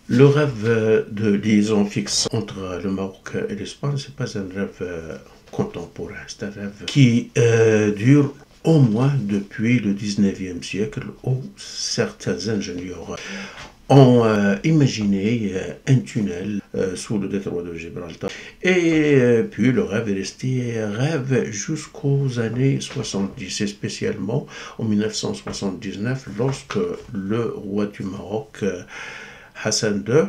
Le rêve de liaison fixe entre le Maroc et l'Espagne, ce n'est pas un rêve contemporain, c'est un rêve qui dure au moins depuis le 19e siècle où certains ingénieurs ont imaginé un tunnel sous le détroit de Gibraltar. Et puis le rêve est resté rêve jusqu'aux années 70, et spécialement en 1979, lorsque le roi du Maroc, Hassan II,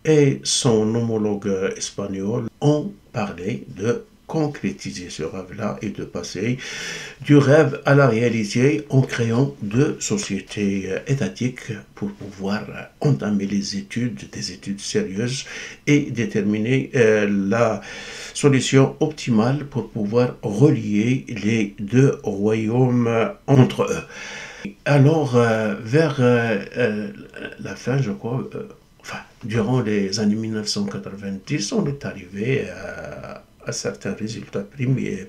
et son homologue espagnol ont parlé de concrétiser ce rêve-là et de passer du rêve à la réalité en créant deux sociétés étatiques pour pouvoir entamer des études sérieuses et déterminer la solution optimale pour pouvoir relier les deux royaumes entre eux. Alors, vers la fin, je crois, durant les années 1990, on est arrivé à certains résultats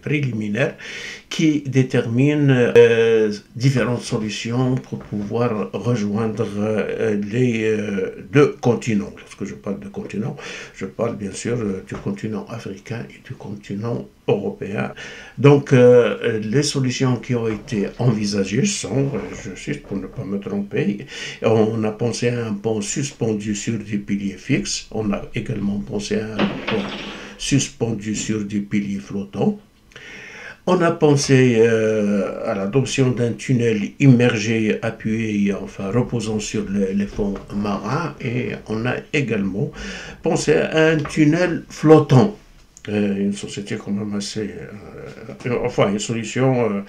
préliminaires qui déterminent différentes solutions pour pouvoir rejoindre les deux continents. Lorsque je parle de continent, je parle bien sûr du continent africain et du continent européen. Donc, les solutions qui ont été envisagées sont, je cite pour ne pas me tromper, on a pensé à un pont suspendu sur des piliers fixes, on a également pensé à un pont suspendu sur des piliers flottants. On a pensé à l'adoption d'un tunnel immergé, appuyé, enfin reposant sur les fonds marins, et on a également pensé à un tunnel flottant. Une société quand même assez... une solution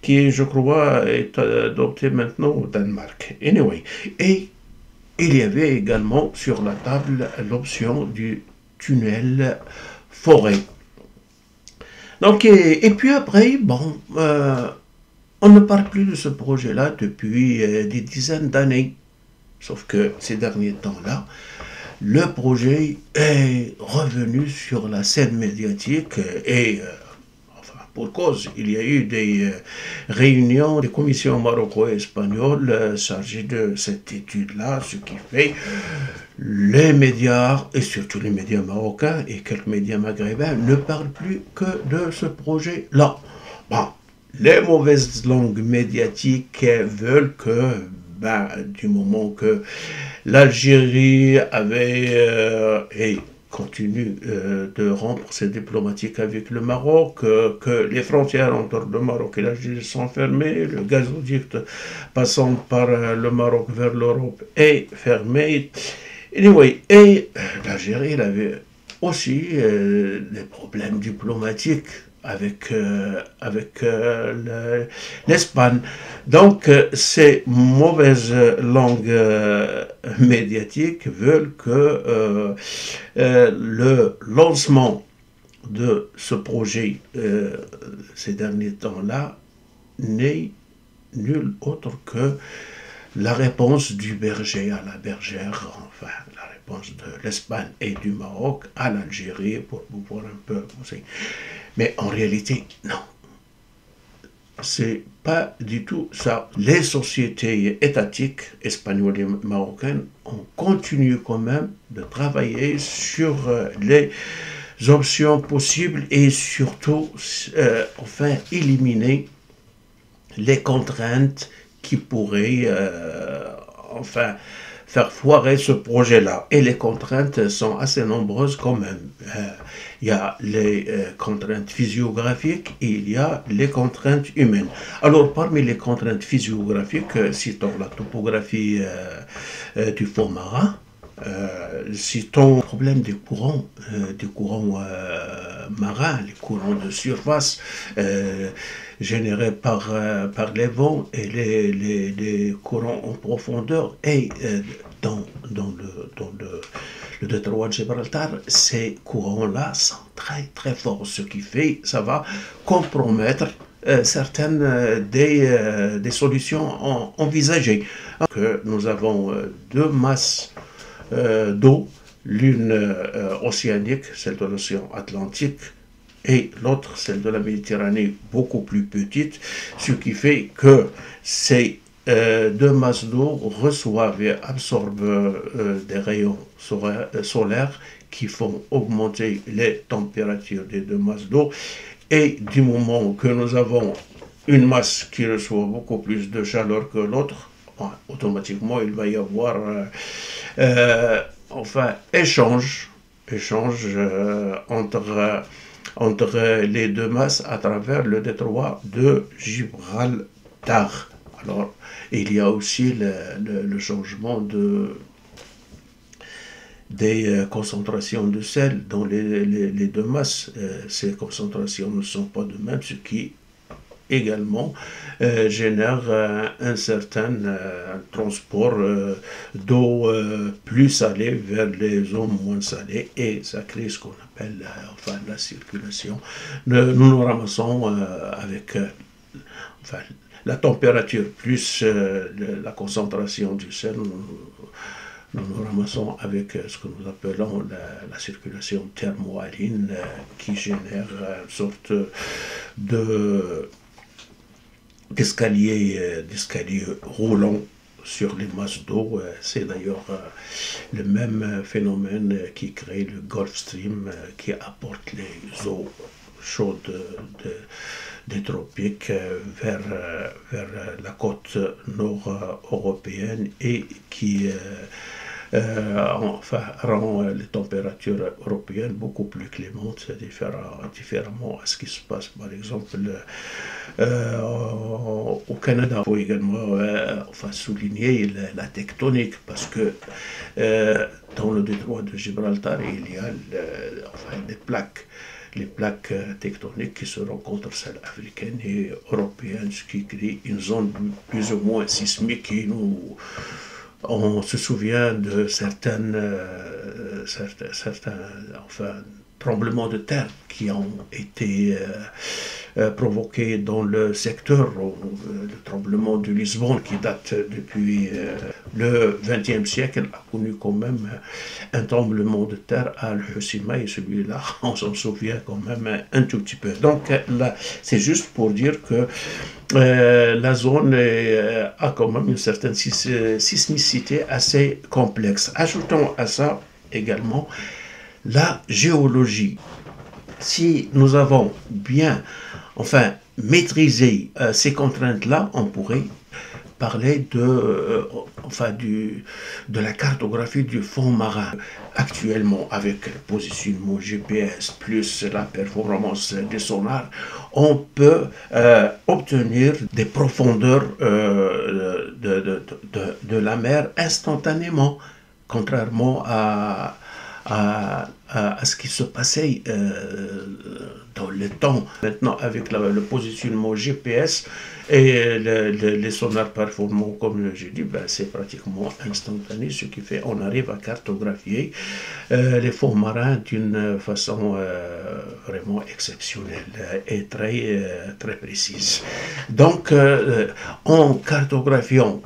qui, je crois, est adoptée maintenant au Danemark. Anyway. Et il y avait également sur la table l'option du tunnel forêt. Donc, et puis après, bon, on ne parle plus de ce projet-là depuis des dizaines d'années. Sauf que ces derniers temps-là, le projet est revenu sur la scène médiatique et, pour cause, il y a eu des réunions des commissions maroco-espagnoles chargées de cette étude-là, ce qui fait les médias, et surtout les médias marocains et quelques médias maghrébins, ne parlent plus que de ce projet-là. Bon, les mauvaises langues médiatiques veulent que, du moment que l'Algérie avait et continue de rompre ses diplomatiques avec le Maroc, que les frontières entre le Maroc et l'Algérie sont fermées, le gazoduc passant par le Maroc vers l'Europe est fermé. Anyway, et l'Algérie avait aussi des problèmes diplomatiques avec l'Espagne. Donc, ces mauvaises langues médiatiques veulent que le lancement de ce projet ces derniers temps-là n'est nul autre que la réponse du berger à la bergère, enfin la réponse de l'Espagne et du Maroc à l'Algérie pour pouvoir un peu pousser. Mais en réalité, non. C'est pas du tout ça. Les sociétés étatiques espagnoles et marocaines ont continué quand même de travailler sur les options possibles et surtout, éliminer les contraintes qui pourraient, faire foirer ce projet-là. Et les contraintes sont assez nombreuses quand même. Il y a les contraintes physiographiques et il y a les contraintes humaines. Alors, parmi les contraintes physiographiques, citons la topographie du fond marin, citons le problème des courants marins, les courants de surface générés par les vents et les courants en profondeur. Et dans le détroit de Gibraltar, ces courants-là sont très très forts, ce qui fait ça va compromettre certaines des solutions envisagées. Que nous avons deux masses d'eau, l'une océanique, celle de l'océan Atlantique, et l'autre, celle de la Méditerranée, beaucoup plus petite, ce qui fait que ces deux masses d'eau reçoivent et absorbent des rayons solaires qui font augmenter les températures des deux masses d'eau. Et du moment que nous avons une masse qui reçoit beaucoup plus de chaleur que l'autre, automatiquement il va y avoir échange entre les deux masses à travers le détroit de Gibraltar. Alors, il y a aussi le changement des concentrations de sel dans les deux masses. Ces concentrations ne sont pas de même, ce qui également génère un certain transport d'eau plus salée vers les eaux moins salées, et ça crée ce qu'on appelle la circulation. Nous ramassons avec la température plus la concentration du sel. Nous ramassons avec ce que nous appelons la circulation thermohaline qui génère une sorte d'escalier roulant sur les masses d'eau. C'est d'ailleurs le même phénomène qui crée le Gulf Stream, qui apporte les eaux chaudes des tropiques vers la côte nord-européenne, et qui rend les températures européennes beaucoup plus clémentes, différemment à ce qui se passe par exemple au Canada. Il faut également souligner la tectonique, parce que dans le détroit de Gibraltar, il y a les plaques tectoniques qui se rencontrent, celles africaines et européennes, ce qui crée une zone plus ou moins sismique. On se souvient de certains tremblements de terre qui ont été provoqués dans le secteur. Le tremblement de Lisbonne, qui date depuis le XXe siècle, a connu quand même un tremblement de terre à Al-Hoceima, et celui-là, on s'en souvient quand même un tout petit peu. Donc là, c'est juste pour dire que la zone a quand même une certaine sismicité assez complexe. Ajoutons à ça également la géologie. Si nous avons bien maîtrisé ces contraintes-là, on pourrait parler de la cartographie du fond marin. Actuellement, avec le positionnement GPS plus la performance des sonars, on peut obtenir des profondeurs de la mer instantanément, contrairement à ce qui se passait dans le temps. Maintenant, avec le positionnement GPS et les sonars performants, comme j'ai dit, c'est pratiquement instantané, ce qui fait qu'on arrive à cartographier les fonds marins d'une façon vraiment exceptionnelle et très précise. Donc, en cartographiant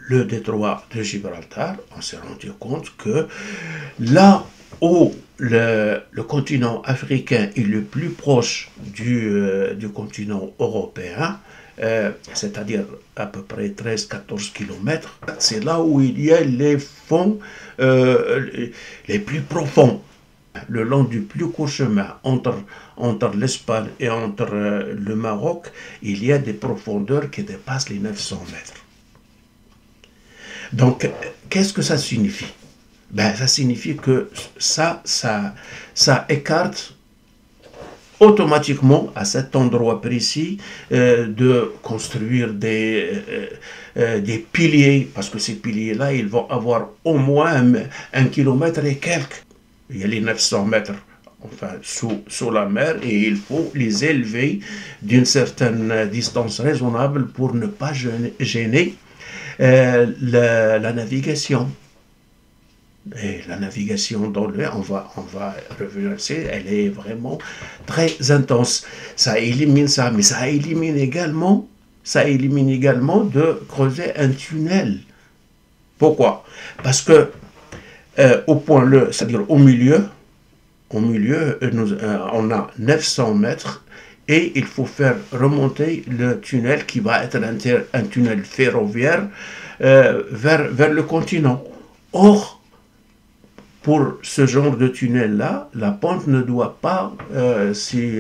le détroit de Gibraltar, on s'est rendu compte que là où le continent africain est le plus proche du continent européen, c'est-à-dire à peu près 13-14 km, c'est là où il y a les fonds les plus profonds. Le long du plus court chemin entre l'Espagne et entre le Maroc, il y a des profondeurs qui dépassent les 900 mètres. Donc, qu'est-ce que ça signifie? Ça signifie que ça écarte automatiquement à cet endroit précis de construire des piliers, parce que ces piliers-là, ils vont avoir au moins 1 kilomètre et quelques. Il y a les 900 mètres sous la mer, et il faut les élever d'une certaine distance raisonnable pour ne pas gêner la navigation. Et la navigation dans le on va revenir là-dessus, elle est vraiment très intense. Ça élimine ça, mais ça élimine également de creuser un tunnel. Pourquoi? Parce que c'est-à-dire au milieu, on a 900 mètres, et il faut faire remonter le tunnel qui va être un tunnel ferroviaire vers le continent. Or, pour ce genre de tunnel-là, la pente ne doit pas, si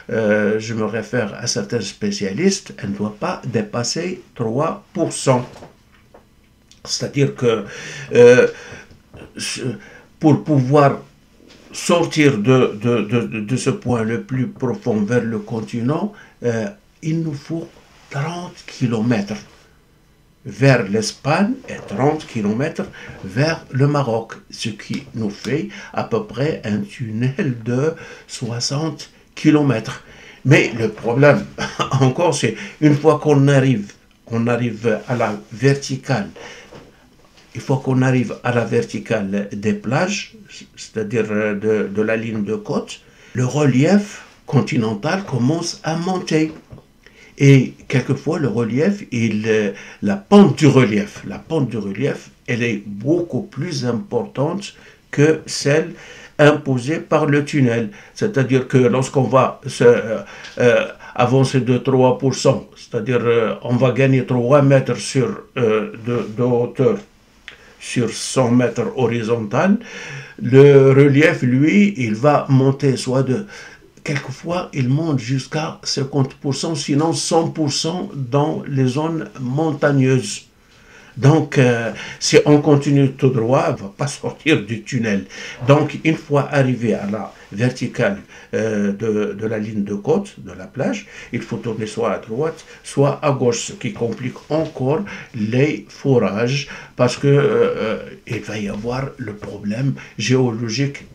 je me réfère à certains spécialistes, elle ne doit pas dépasser 3%. C'est-à-dire que pour pouvoir sortir de ce point le plus profond vers le continent, il nous faut 30 km vers l'Espagne et 30 km vers le Maroc, ce qui nous fait à peu près un tunnel de 60 km. Mais le problème, encore, c'est une fois qu'on arrive à la verticale, il faut qu'on arrive à la verticale des plages, c'est-à-dire de la ligne de côte, le relief continental commence à monter. Et quelquefois, le relief, la pente du relief, elle est beaucoup plus importante que celle imposée par le tunnel. C'est-à-dire que lorsqu'on va avancer de 3%, c'est-à-dire on va gagner 3 mètres de hauteur sur 100 mètres horizontal, le relief, lui, il va monter quelquefois, il monte jusqu'à 50%, sinon 100% dans les zones montagneuses. Donc, si on continue tout droit, on ne va pas sortir du tunnel. Donc, une fois arrivé à la verticale de la ligne de côte, de la plage, il faut tourner soit à droite, soit à gauche, ce qui complique encore les forages, parce que il va y avoir le problème géologique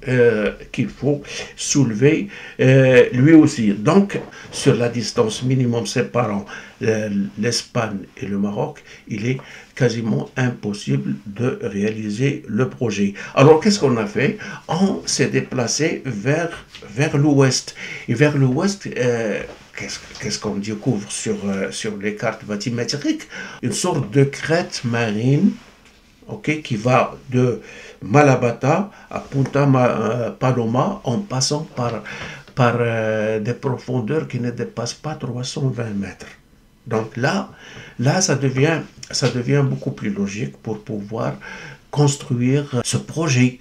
qu'il faut soulever lui aussi. Donc, sur la distance minimum séparant l'Espagne et le Maroc, il est quasiment impossible de réaliser le projet. Alors, qu'est-ce qu'on a fait? On s'est déplacé vers l'ouest. Et vers l'ouest, qu'est-ce qu'on découvre sur les cartes bathymétriques? Une sorte de crête marine, qui va de Malabata à Punta Paloma en passant par des profondeurs qui ne dépassent pas 320 mètres. Donc là, ça devient beaucoup plus logique pour pouvoir construire ce projet.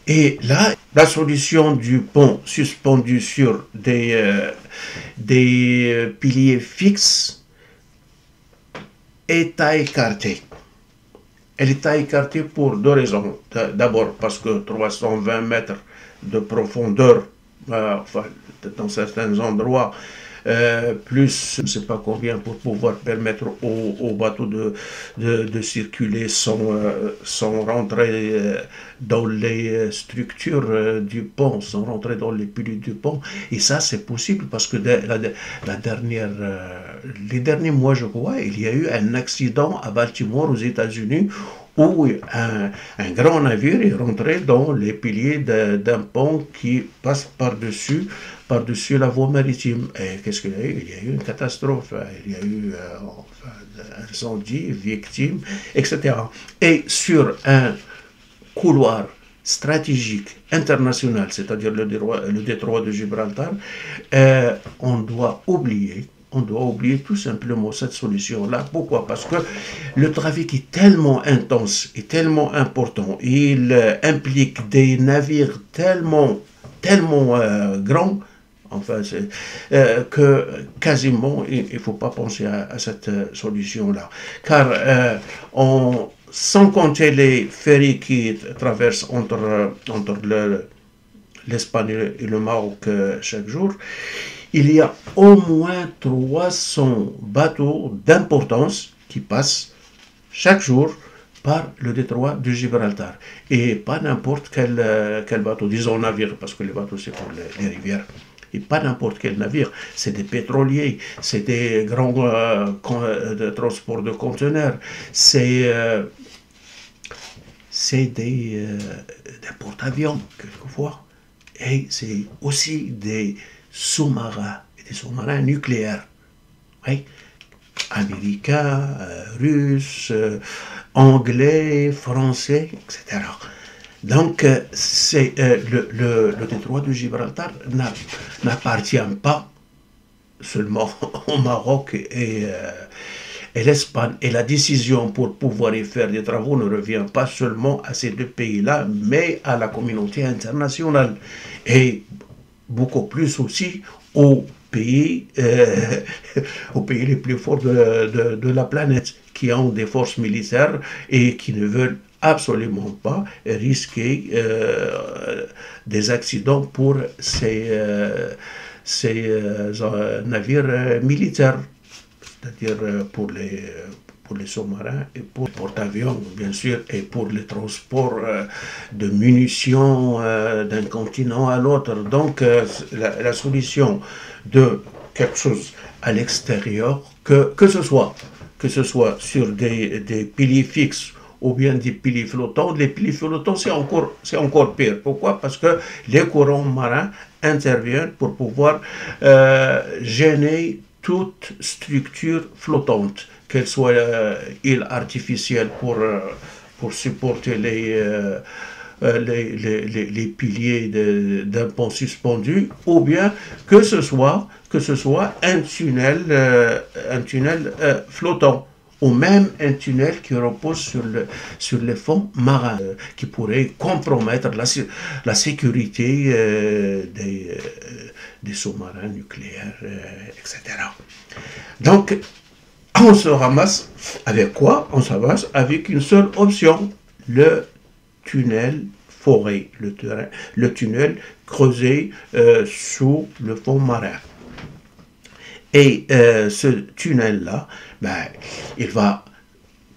Et là, la solution du pont suspendu sur des piliers fixes est à écarter. Elle est à écarter pour deux raisons. D'abord parce que 320 mètres de profondeur, dans certains endroits, plus je ne sais pas combien pour pouvoir permettre aux bateaux de circuler sans rentrer dans les structures du pont, sans rentrer dans les piliers du pont. Et ça, c'est possible parce que les derniers mois, je crois, il y a eu un accident à Baltimore, aux États-Unis, où un grand navire est rentré dans les piliers d'un pont qui passe par-dessus la voie maritime. Et qu'est-ce qu'il y a eu? Il y a eu une catastrophe, il y a eu incendie, victimes, etc. Et sur un couloir stratégique international, c'est-à-dire le détroit de Gibraltar, on doit oublier tout simplement cette solution-là. Pourquoi? Parce que le trafic est tellement intense et tellement important. Il implique des navires tellement grands, que quasiment il ne faut pas penser à cette solution-là. Car sans compter les ferries qui traversent entre l'Espagne et le Maroc chaque jour, il y a au moins 300 bateaux d'importance qui passent chaque jour par le détroit de Gibraltar. Et pas n'importe quel bateau, disons navire, parce que les bateaux c'est pour les rivières. Et pas n'importe quel navire, c'est des pétroliers, c'est des grands de transport de conteneurs, c'est des porte-avions, quelquefois, et c'est aussi des sous-marins, et des sous-marins nucléaires, oui, américains, russes, anglais, français, etc. Donc, le détroit de Gibraltar n'appartient pas seulement au Maroc et l'Espagne. Et la décision pour pouvoir y faire des travaux ne revient pas seulement à ces deux pays-là, mais à la communauté internationale. Et beaucoup plus aussi aux pays, aux pays les plus forts de la planète, qui ont des forces militaires et qui ne veulent absolument pas risquer des accidents pour ces navires militaires, c'est-à-dire pour les sous-marins et pour les porte-avions, bien sûr, et pour le transport de munitions d'un continent à l'autre. Donc, la solution de quelque chose à l'extérieur, que ce soit sur des piliers fixes ou bien des piliers flottants. Les piliers flottants, c'est encore pire. Pourquoi? Parce que les courants marins interviennent pour pouvoir gêner toute structure flottante, qu'elle soit île artificielle pour supporter les piliers d'un pont suspendu, ou bien que ce soit un tunnel flottant, ou même un tunnel qui repose sur les fonds marins, qui pourrait compromettre la sécurité des sous-marins nucléaires, etc. Donc, on se ramasse avec quoi? On se ramasse avec une seule option, le tunnel foré, le tunnel creusé sous le fond marin. Et ce tunnel-là, il va,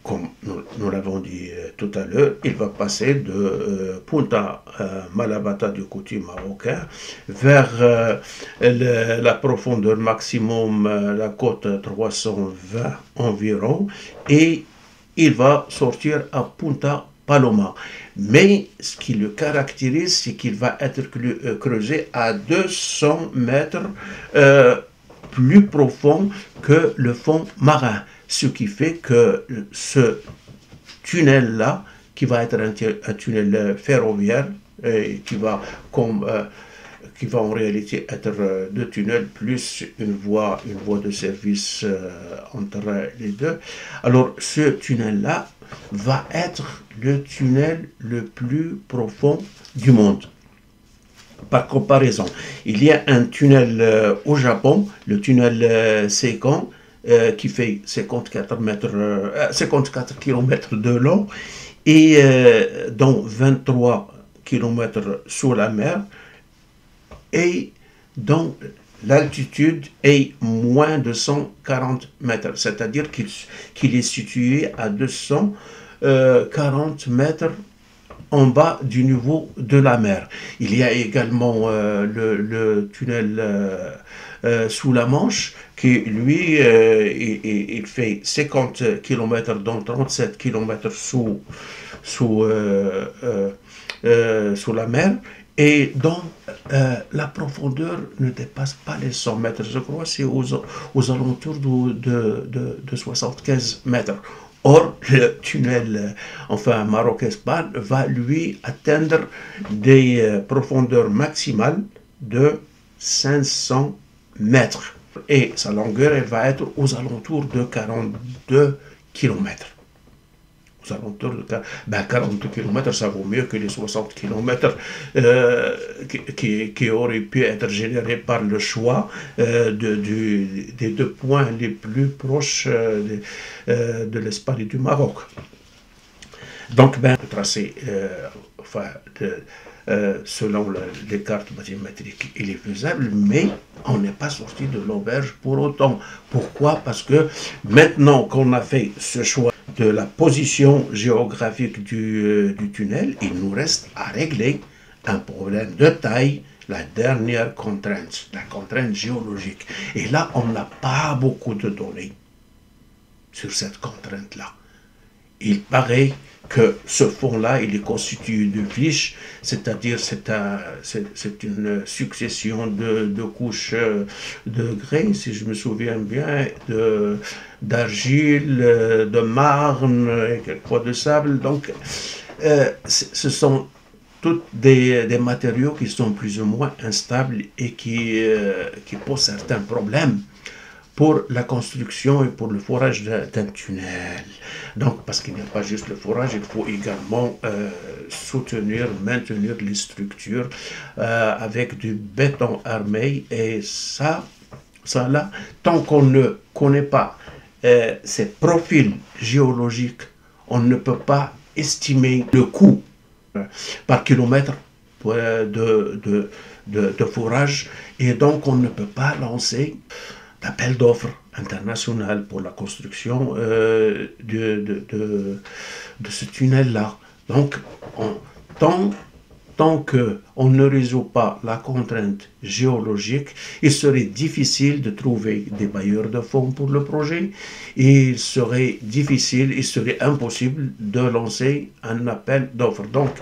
comme nous l'avons dit tout à l'heure, il va passer de Punta Malabata du côté marocain vers la profondeur maximum, la côte 320 environ, et il va sortir à Punta Paloma. Mais ce qui le caractérise, c'est qu'il va être creusé à 200 mètres plus profond que le fond marin. Ce qui fait que ce tunnel-là, qui va être un tunnel ferroviaire, qui va en réalité être deux tunnels plus une voie de service entre les deux. Alors ce tunnel-là va être le tunnel le plus profond du monde. Par comparaison, il y a un tunnel au Japon, le tunnel Seikan, qui fait 54 km de long et dont 23 km sous la mer, et dont l'altitude est moins de 140 mètres, c'est-à-dire qu'il est situé à 240 mètres en bas du niveau de la mer. Il y a également le tunnel sous la Manche, qui lui, il fait 50 km, dont 37 km sous la mer, et dont la profondeur ne dépasse pas les 100 mètres. Je crois que c'est aux alentours de 75 mètres. Or, le tunnel, Maroc-Espagne, va lui atteindre des profondeurs maximales de 500 mètres. Et sa longueur, elle va être aux alentours de 42 km. Aux alentours de 42 km, ça vaut mieux que les 60 km qui auraient pu être générés par le choix des deux points les plus proches de l'Espagne et du Maroc. Donc, le tracé, selon les cartes mathématiques, il est faisable, mais on n'est pas sorti de l'auberge pour autant. Pourquoi? Parce que maintenant qu'on a fait ce choix de la position géographique du tunnel, il nous reste à régler un problème de taille, la dernière contrainte, la contrainte géologique. Et là, on n'a pas beaucoup de données sur cette contrainte-là. Il paraît que ce fond-là, il est constitué de friches, c'est-à-dire c'est une succession de couches de grès, si je me souviens bien, d'argile, de marne et quelquefois de sable. Donc, ce sont toutes des matériaux qui sont plus ou moins instables et qui posent certains problèmes pour la construction et pour le forage d'un tunnel. Donc, parce qu'il n'y a pas juste le forage, il faut également soutenir, maintenir les structures avec du béton armé. Et ça là, tant qu'on ne connaît pas ces profils géologiques, on ne peut pas estimer le coût par kilomètre de forage. Et donc, on ne peut pas lancer d'appel d'offres international pour la construction de ce tunnel-là. Donc, tant qu'on ne résout pas la contrainte géologique, il serait difficile de trouver des bailleurs de fonds pour le projet. Il serait impossible de lancer un appel d'offres. Donc,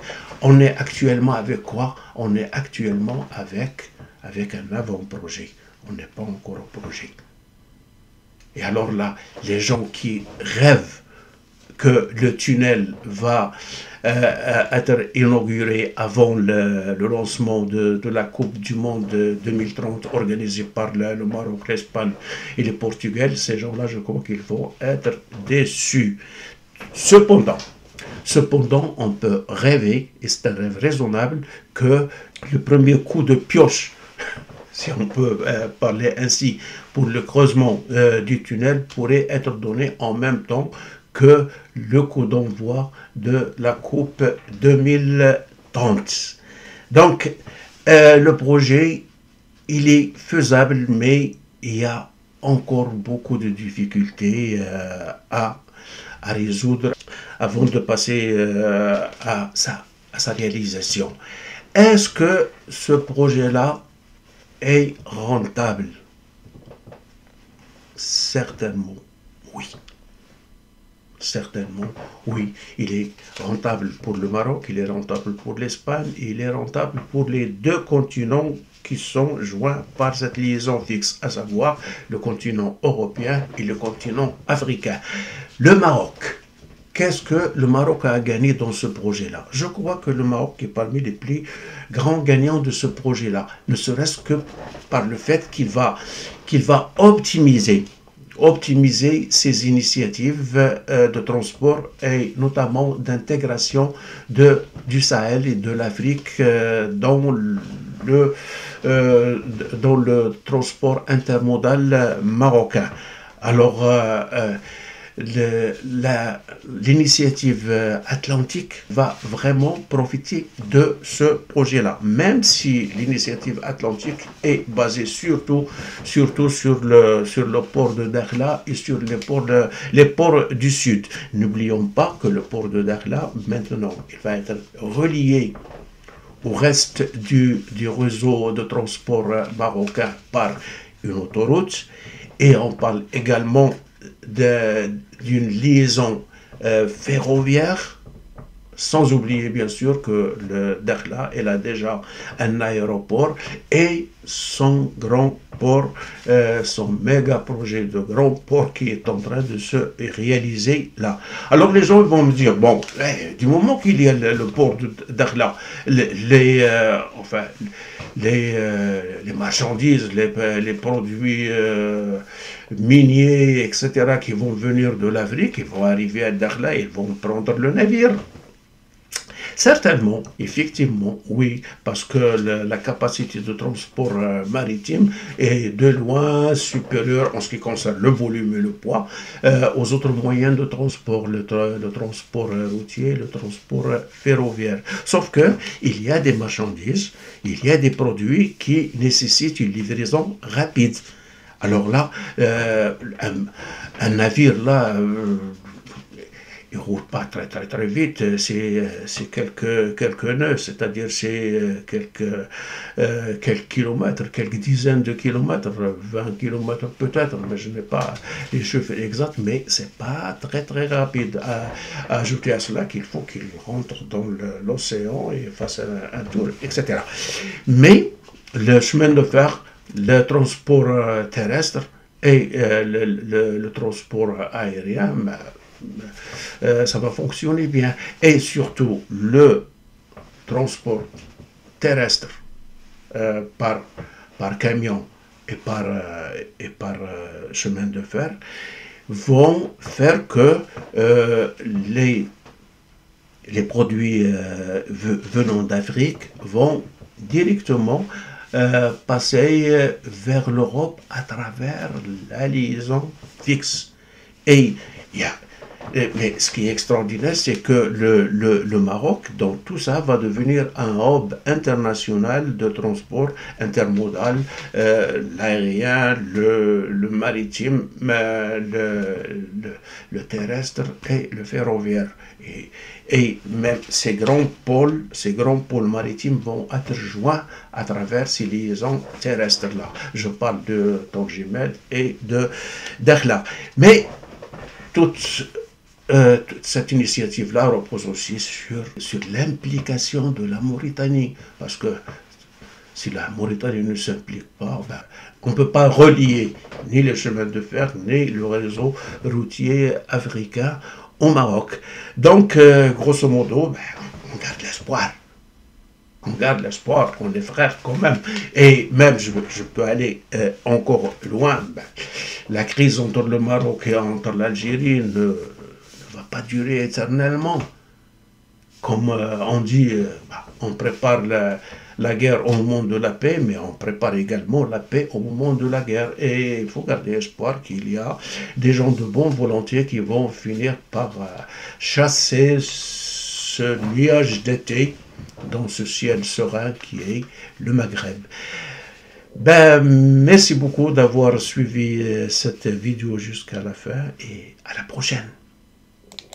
on est actuellement avec quoi? On est actuellement avec un avant-projet. On n'est pas encore au projet. Et alors là, les gens qui rêvent que le tunnel va être inauguré avant le lancement de la Coupe du Monde 2030 organisée par le Maroc, l'Espagne et le Portugal, ces gens-là, je crois qu'ils vont être déçus. Cependant, on peut rêver, et c'est un rêve raisonnable, que le premier coup de pioche, si on peut parler ainsi, pour le creusement du tunnel pourrait être donné en même temps que le coup d'envoi de la Coupe 2030. Donc, le projet, il est faisable, mais il y a encore beaucoup de difficultés à résoudre avant de passer à sa réalisation. Est-ce que ce projet-là est rentable? Certainement, oui. Certainement, oui. Il est rentable pour le Maroc, il est rentable pour l'Espagne, il est rentable pour les deux continents qui sont joints par cette liaison fixe, à savoir le continent européen et le continent africain. Le Maroc. Qu'est-ce que le Maroc a gagné dans ce projet-là? Je crois que le Maroc est parmi les plus grands gagnants de ce projet-là, ne serait-ce que par le fait qu'il va optimiser ses initiatives de transport et notamment d'intégration du Sahel et de l'Afrique dans le transport intermodal marocain. Alors, l'initiative atlantique va vraiment profiter de ce projet-là, même si l'initiative atlantique est basée surtout sur le port de Dakhla et sur les ports du sud. N'oublions pas que le port de Dakhla, maintenant, il va être relié au reste du réseau de transport marocain par une autoroute, et on parle également d'une liaison ferroviaire, sans oublier bien sûr que le Dakhla, elle a déjà un aéroport et son grand port, son méga projet de grand port qui est en train de se réaliser là. Alors les gens vont me dire, bon, du moment qu'il y a le port de Dakhla, les marchandises, les produits miniers, etc., qui vont venir de l'Afrique, ils vont arriver à Dakhla, ils vont prendre le navire. Certainement, effectivement, oui, parce que la capacité de transport maritime est de loin supérieure en ce qui concerne le volume et le poids aux autres moyens de transport, le transport routier, le transport ferroviaire. Sauf que il y a des marchandises, il y a des produits qui nécessitent une livraison rapide. Alors là, un navire là, il ne roule pas très très très vite, c'est quelques nœuds, c'est-à-dire c'est quelques kilomètres, quelques dizaines de kilomètres, 20 kilomètres peut-être, mais je n'ai pas les chiffres exacts, mais c'est pas très très rapide. À ajouter à cela qu'il faut qu'il rentre dans l'océan et fasse un tour, etc. Mais le chemin de fer, le transport terrestre et le transport aérien, ça va fonctionner bien. Et surtout, le transport terrestre par camion et par chemin de fer vont faire que les produits venant d'Afrique vont directement passer vers l'Europe à travers la liaison fixe. Et il y a mais ce qui est extraordinaire, c'est que le Maroc, dans tout ça, va devenir un hub international de transport intermodal, l'aérien, le maritime, le terrestre et le ferroviaire. Et même ces grands pôles maritimes vont être joints à travers ces liaisons terrestres-là. Je parle de Tangimed et de Dakhla. Mais toute cette initiative-là repose aussi sur l'implication de la Mauritanie. Parce que si la Mauritanie ne s'implique pas, ben, on ne peut pas relier ni les chemins de fer, ni le réseau routier africain au Maroc. Donc, grosso modo, ben, on garde l'espoir. On garde l'espoir, on est frères quand même. Et même, je peux aller encore loin. Ben, la crise entre le Maroc et entre l'Algérie ne va pas durer éternellement. Comme on dit, on prépare la guerre au moment de la paix, mais on prépare également la paix au moment de la guerre. Et il faut garder espoir qu'il y a des gens de bonne volonté qui vont finir par chasser ce nuage d'été dans ce ciel serein qui est le Maghreb. Ben, merci beaucoup d'avoir suivi cette vidéo jusqu'à la fin et à la prochaine.